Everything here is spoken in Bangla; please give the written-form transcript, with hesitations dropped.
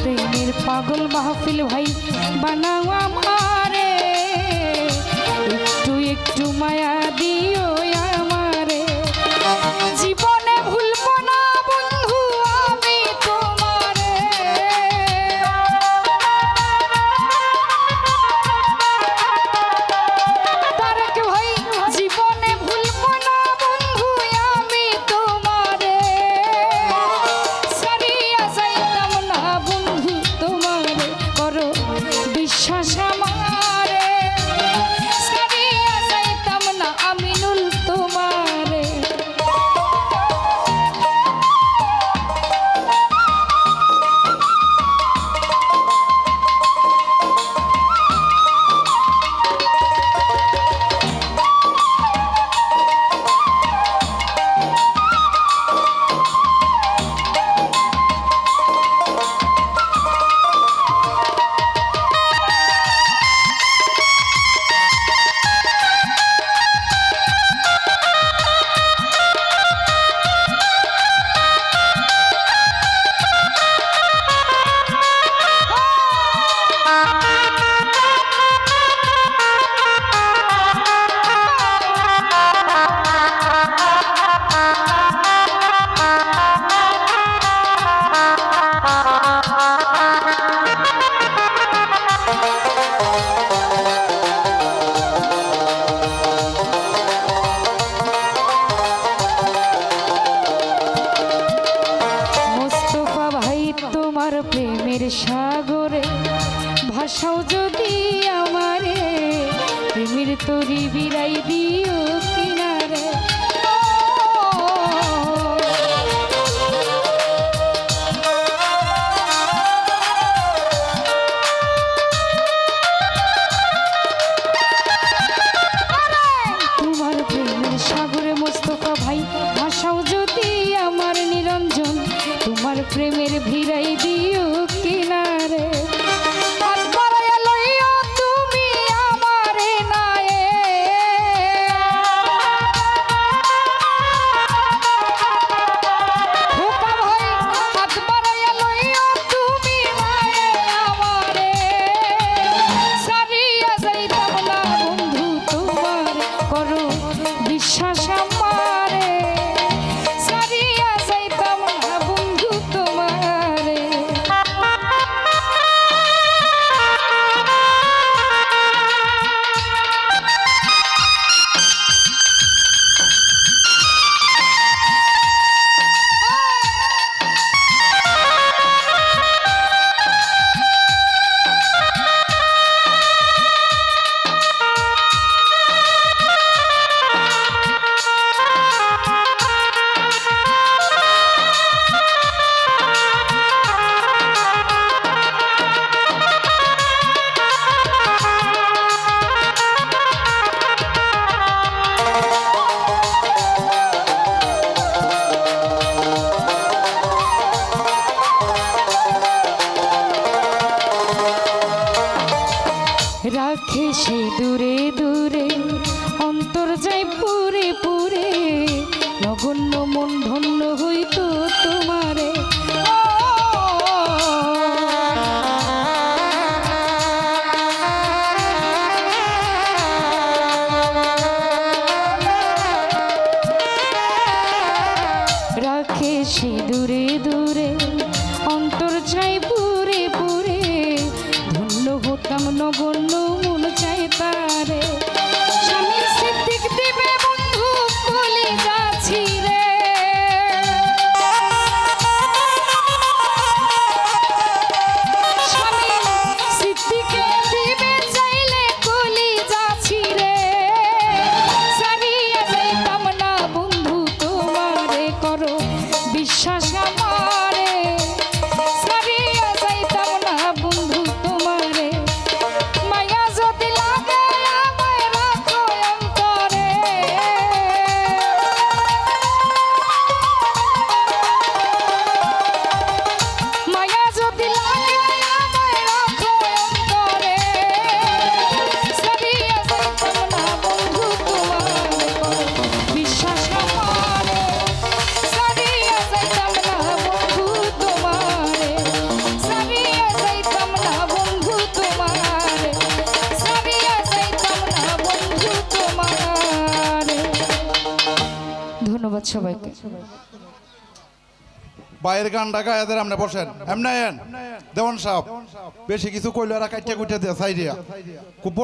প্রেমের পাগল মাহফিল ভাই বানাও আমারে, একটু একটু মায়া দিও আমারে। জীবনে ভুলবো না বন্ধু আমি তোমারে, তারেক ভাই জীবনে ভুলবো না বন্ধু আমি তোমারে, সারিয়া যাইতাম না বন্ধু তোমারে, করো বিশ্বাস আমারে, সারিয়া যাইতাম না আমিনুল তোমারে। তোমার প্রেমের সাগরে ভাষাও যদি আমারে, প্রেমের তরি বিরাই দিও কিনারে। তোমার প্রেমের সাগরে মোস্তফা ভাই ভাষাও যদি আমার নিরঞ্জন, তোমার প্রেমের ভিড়াই দিও কিনারে। তুমি আমারে নায়ে, হাত বাড়াইয়া লইও তুমি নায়ে আমারে, সারিয়া যাইতাম না বন্ধু তোমার, করো বিশ্বাস আমারে, সারিয়া যাইতাম না বন্ধু তোমারে। রাখে সে দূরে দূরে, অন্তর যায় পুরে পুরে, নগণ্য মন ধন্য হইতো তোমারে। রাখে সে দূরে দূরে, অন্তর যায় পুরে পুরে, ধন্য হতাম নগণ্য মন চাই তারে। স্বামী সিদ্দিক দিবে বন্ধু বলে যাচ্ছি রে, স্বামী সিদ্দিক দিবে চাইলে কলি যাচ্ছি রে, সারিয়া যাইতাম না বন্ধু তোমারে, করো বিশ্বাস আমারে, সারিয়া যাইতাম না বন্ধু তোমারে। মায়া সবাইকে। বাইরের গানটা গায়ে আপনি বসেন এমনি দেওয়ান সাহেব বেশি কিছু কইলে আর কাইটা কুইটা দিয়ে সাইডিয়া খুব বড়